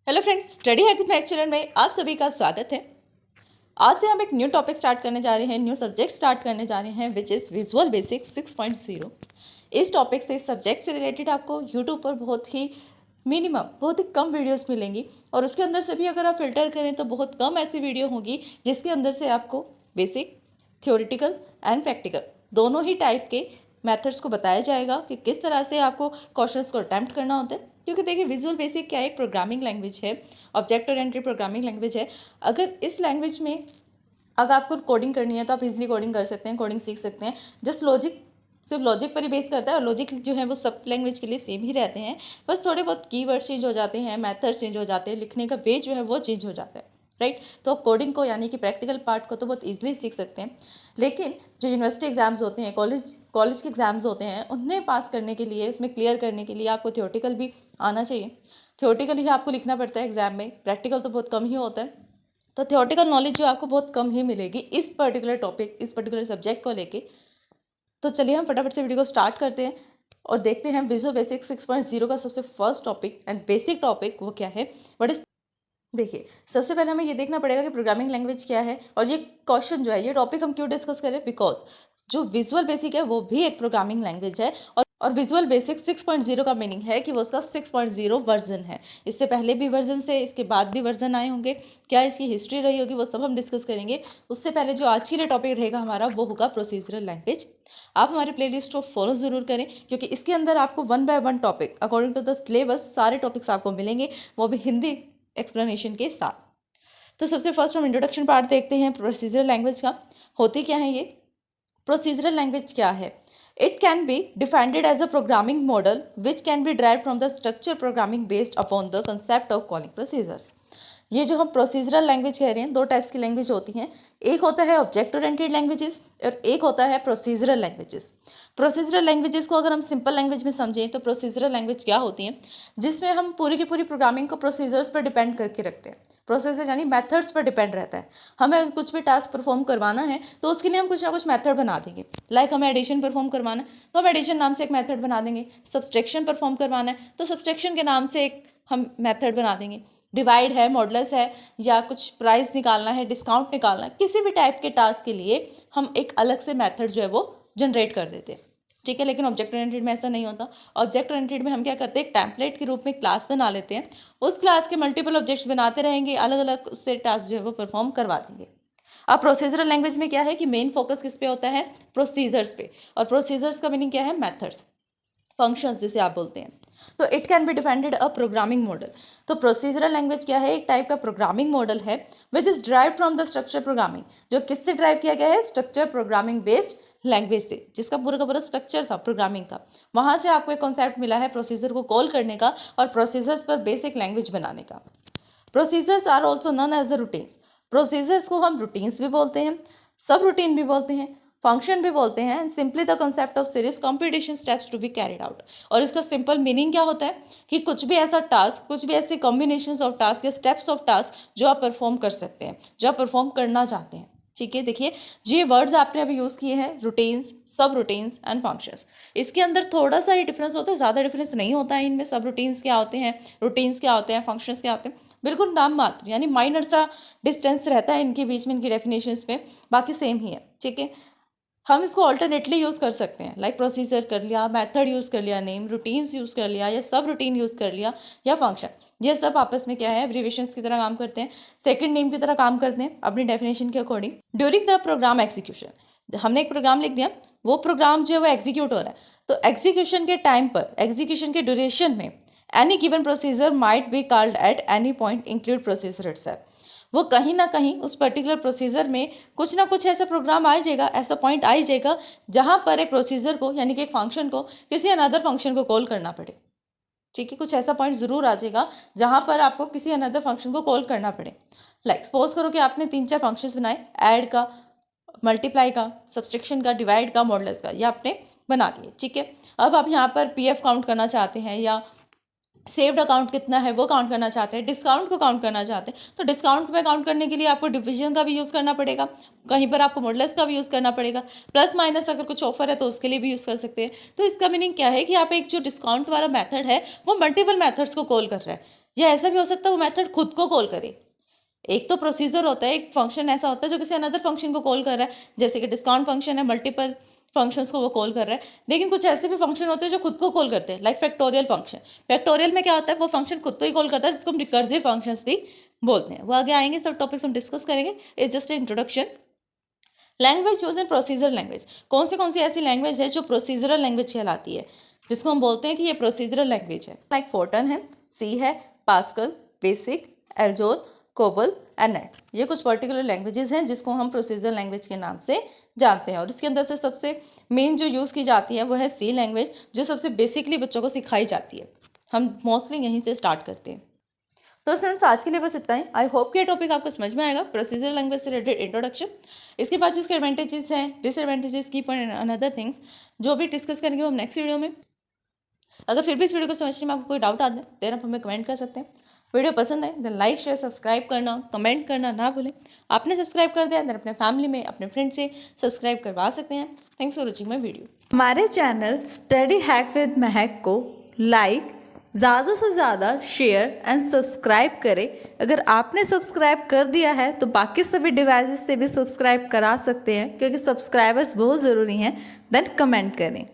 Hello friends, study hack with channel में आप सभी का स्वागत है। आज से हम एक न्यू टॉपिक स्टार्ट करने जा रहे हैं, न्यू सब्जेक्ट स्टार्ट करने जा रहे हैं विच इज़ विजुअल बेसिक 6.0। इस टॉपिक से, इस सब्जेक्ट से रिलेटेड आपको यूट्यूब पर बहुत ही कम वीडियोस मिलेंगी और उसके अंदर से भी अगर आप फिल्टर करें तो बहुत कम ऐसी वीडियो होगी जिसके अंदर से आपको बेसिक, थ्योरेटिकल एंड प्रैक्टिकल दोनों ही टाइप के मेथड्स को बताया जाएगा कि किस तरह से आपको क्वेश्चंस को अटैम्प्ट करना होता है। क्योंकि देखिए, विजुअल बेसिक क्या एक प्रोग्रामिंग लैंग्वेज है, ऑब्जेक्ट ओरिएंटेड प्रोग्रामिंग लैंग्वेज है। अगर इस लैंग्वेज में अगर आपको कोडिंग करनी है तो आप इजीली कोडिंग कर सकते हैं, कोडिंग सीख सकते हैं। जस्ट लॉजिक, सिर्फ लॉजिक पर ही बेस करता है और लॉजिक जो है वो सब लैंग्वेज के लिए सेम ही रहते हैं। बस थोड़े बहुत कीवर्ड चेंज हो जाते हैं, मेथड चेंज हो जाते हैं, लिखने का वे जो है वो चेंज हो जाता है, राइट। तो कोडिंग को यानी कि प्रैक्टिकल पार्ट को तो बहुत ईजिली सीख सकते हैं। लेकिन जो यूनिवर्सिटी एग्जाम्स होते हैं, कॉलेज के एग्जाम्स होते हैं, उन्हें पास करने के लिए, उसमें क्लियर करने के लिए आपको थ्योरेटिकल भी आना चाहिए। थ्योरेटिकल ही आपको लिखना पड़ता है एग्जाम में, प्रैक्टिकल तो बहुत कम ही होता है। तो थ्योरेटिकल नॉलेज जो आपको बहुत कम ही मिलेगी इस पर्टिकुलर टॉपिक, इस पर्टिकुलर सब्जेक्ट को लेके। तो चलिए हम फटाफट से वीडियो को स्टार्ट करते हैं और देखते हैं विजुअल बेसिक 6.0 का सबसे first topic and basic topic वो क्या है, व्हाट इज। देखिए, सबसे पहले हमें ये देखना पड़ेगा कि प्रोग्रामिंग लैंग्वेज क्या है और ये क्वेश्चन जो है, ये टॉपिक हम क्यों डिस्कस करें, बिकॉज जो विजुअल बेसिक है वो भी एक प्रोग्रामिंग लैंग्वेज है और विजुअल बेसिक 6.0 का मीनिंग है कि वो उसका 6.0 वर्जन है। इससे पहले भी वर्जन से, इसके बाद भी वर्जन आए होंगे, क्या इसकी हिस्ट्री रही होगी, वो सब हम डिस्कस करेंगे। उससे पहले जो आज के लिए टॉपिक रहेगा हमारा वो होगा प्रोसीजरल लैंग्वेज। आप हमारे प्लेलिस्ट को फॉलो ज़रूर करें क्योंकि इसके अंदर आपको 1 by 1 topic according to the syllabus सारे टॉपिक्स आपको मिलेंगे, वो भी हिंदी एक्सप्लेनेशन के साथ। तो सबसे फर्स्ट हम इंट्रोडक्शन पार्ट देखते हैं प्रोसीजरल लैंग्वेज का। होती क्या है ये प्रोसीजरल लैंग्वेज? क्या है? It can be defined as a programming model which can be drive from the structure programming based upon the concept of calling procedures. ये जो हम प्रोसीजरल लैंग्वेज कह रहे हैं, दो टाइप्स की लैंग्वेज होती हैं। एक होता है ऑब्जेक्ट ओरिएंटेड लैंग्वेजेस और एक होता है प्रोसीजरल लैंग्वेजेस। प्रोसीजरल लैंग्वेजेस को अगर हम सिंपल लैंग्वेज में समझें तो प्रोसीजरल लैंग्वेज क्या होती हैं, जिसमें हम पूरी की पूरी प्रोग्रामिंग को प्रोसीजर्स पर डिपेंड करके रखते हैं। प्रोसीजर यानी मेथड्स पर डिपेंड रहता है। हमें कुछ भी टास्क परफॉर्म करवाना है तो उसके लिए हम कुछ ना कुछ मेथड बना देंगे। लाइक हमें एडिशन परफॉर्म करवाना है तो हम एडिशन नाम से एक मेथड बना देंगे। सब्सट्रैक्शन परफॉर्म करवाना है तो सब्सट्रैक्शन के नाम से एक हम मेथड बना देंगे। डिवाइड है, मॉडुलस है, या कुछ प्राइस निकालना है, डिस्काउंट निकालना है, किसी भी टाइप के टास्क के लिए हम एक अलग से मेथड जो है वो जनरेट कर देते हैं, ठीक है। लेकिन ऑब्जेक्ट ओरिएंटेड में ऐसा नहीं होता। ऑब्जेक्ट ओरिएंटेड में हम क्या करते हैं, एक टेम्पलेट के रूप में क्लास बना लेते हैं। उस क्लास के मल्टीपल ऑब्जेक्ट्स बनाते रहेंगे, अलग अलग उससे टास्क जो है वो परफॉर्म करवा देंगे। अब प्रोसीजरल लैंग्वेज में क्या है कि मेन फोकस किस पे होता है, प्रोसीजर्स पे। और प्रोसीजर्स का मीनिंग क्या है, मेथड्स, फंक्शंस जिसे आप बोलते हैं। तो it can be defined a programming model. तो प्रोसीजरल लैंग्वेज क्या है, एक टाइप का प्रोग्रामिंग मॉडल है which is drive from the structure programming. जो किससे ड्राइव किया गया है, स्ट्रक्चर प्रोग्रामिंग बेस्ड लैंग्वेज से, जिसका पूरा का पूरा स्ट्रक्चर था प्रोग्रामिंग का। वहां से आपको एक कॉन्सेप्ट मिला है प्रोसीजर को कॉल करने का और प्रोसीजर्स पर बेसिक लैंग्वेज बनाने का। Procedures are also known as the routines. Procedures को हम रूटीन्स भी बोलते हैं, सब रूटीन भी बोलते हैं, फंक्शन भी बोलते हैं। Simply the concept of series computation steps to be carried out. और इसका सिंपल मीनिंग क्या होता है कि कुछ भी ऐसा टास्क, कुछ भी ऐसे कॉम्बिनेशन ऑफ टास्क या स्टेप्स ऑफ टास्क जो आप परफॉर्म कर सकते हैं, जो आप परफॉर्म करना चाहते हैं, ठीक है। देखिए, जो ये वर्ड्स आपने अभी यूज़ किए हैं, रूटीन्स, सब रूटीन्स एंड फंक्शंस, इसके अंदर थोड़ा सा ही डिफरेंस होता है, ज़्यादा डिफरेंस नहीं होता है इनमें। सब रूटीन्स क्या होते हैं, रूटीन्स क्या होते हैं, फंक्शंस क्या होते हैं, बिल्कुल नाम मात्र, यानी माइनर सा डिस्टेंस रहता है इनके बीच में, इनकी डेफिनेशंस में, बाकी सेम ही है, ठीक है। हम इसको ऑल्टरनेटली यूज़ कर सकते हैं, लाइक प्रोसीजर कर लिया, मेथड यूज़ कर लिया, नेम, रूटीन्स यूज़ कर लिया, या सब रूटीन यूज़ कर लिया, या फंक्शन। ये सब आपस में क्या है, एब्रीविएशंस की तरह काम करते हैं, सेकंड नेम की तरह काम करते हैं अपनी डेफिनेशन के according. During the program execution, हमने एक प्रोग्राम लिख दिया, वो प्रोग्राम जो है वो एग्जीक्यूट हो रहा है, तो एग्जीक्यूशन के टाइम पर, एग्जीक्यूशन के ड्यूरेशन में any given procedure might be called at any point include procedure itself. वो कहीं ना कहीं उस पर्टिकुलर प्रोसीजर में कुछ ना कुछ ऐसा प्रोग्राम आ जाएगा, ऐसा पॉइंट आ जाएगा जहाँ पर एक प्रोसीजर को, यानी कि एक फंक्शन को किसी अनदर फंक्शन को कॉल करना पड़े, ठीक है। कुछ ऐसा पॉइंट ज़रूर आ जाएगा जहाँ पर आपको किसी अनदर फंक्शन को कॉल करना पड़े। लाइक सपोज करो कि आपने 3-4 फंक्शंस बनाए, ऐड का, मल्टीप्लाई का, सब्सट्रैक्शन का, डिवाइड का, मॉडुलस का, ये आपने बना दिए, ठीक है। अब आप यहाँ पर पीएफ काउंट करना चाहते हैं, या सेव्ड अकाउंट कितना है वो काउंट करना चाहते हैं, डिस्काउंट को काउंट करना चाहते हैं, तो डिस्काउंट में काउंट करने के लिए आपको डिवीजन का भी यूज़ करना पड़ेगा, कहीं पर आपको मॉडुलस का भी यूज़ करना पड़ेगा, प्लस माइनस अगर कुछ ऑफर है तो उसके लिए भी यूज़ कर सकते हैं। तो इसका मीनिंग क्या है कि आप एक जो डिस्काउंट वाला मेथड है वो मल्टीपल मेथड्स को कॉल कर रहा है, या ऐसा भी हो सकता है वो मेथड खुद को कॉल करे। एक तो प्रोसीजर होता है, एक फंक्शन ऐसा होता है जो किसी अनदर फंक्शन को कॉल कर रहा है, जैसे कि डिस्काउंट फंक्शन है, मल्टीपल फंक्शंस को वो कॉल कर रहा है। लेकिन कुछ ऐसे भी फंक्शन होते हैं जो खुद को कॉल करते हैं, लाइक फैक्टोरियल फंक्शन। फैक्टोरियल में क्या होता है, वो फंक्शन खुद को ही कॉल करता है, जिसको हम रिकर्सिव फंक्शंस भी बोलते हैं। वो आगे आएंगे, सब टॉपिक्स हम डिस्कस करेंगे। It's just introduction. Language use in procedure language. कौन सी ऐसी लैंग्वेज है जो प्रोसीजरल लैंग्वेज कहलाती है, जिसको हम बोलते हैं कि ये प्रोसीजरल लैंग्वेज है। लाइक फोर्टन है, सी है, Pascal, BASIC, ALGOL, COBOL and net. ये कुछ पर्टिकुलर लैंग्वेजेस हैं जिसको हम प्रोसीजरल लैंग्वेज के नाम से जानते हैं। और इसके अंदर से सबसे मेन जो यूज़ की जाती है वो है सी लैंग्वेज, जो सबसे बेसिकली बच्चों को सिखाई जाती है। हम मोस्टली यहीं से स्टार्ट करते हैं। तो स्टूडेंट्स, आज के लिए बस इतना ही। आई होप कि ये टॉपिक आपको समझ में आएगा, प्रोसीजरल लैंग्वेज से रिलेटेड इंट्रोडक्शन। इसके बाद जो इसके एडवांटेजेस हैं, डिसएडवांटेजेस, की पॉइंट एंड अनदर थिंग्स जो भी डिस्कस करेंगे हम नेक्स्ट वीडियो में। अगर फिर भी इस वीडियो को समझने में आपको कोई डाउट आता है देन आप हमें कमेंट कर सकते हैं। वीडियो पसंद है देन लाइक शेयर सब्सक्राइब करना, कमेंट करना ना भूलें। आपने सब्सक्राइब कर दिया देन अपने फैमिली में, अपने फ्रेंड से सब्सक्राइब करवा सकते हैं। Thanks for watching my video. हमारे चैनल स्टडी हैक विद महक को लाइक, ज़्यादा से ज़्यादा शेयर एंड सब्सक्राइब करें। अगर आपने सब्सक्राइब कर दिया है तो बाकी सभी डिवाइसेस से भी सब्सक्राइब करा सकते हैं, क्योंकि सब्सक्राइबर्स बहुत ज़रूरी हैं। देन कमेंट करें।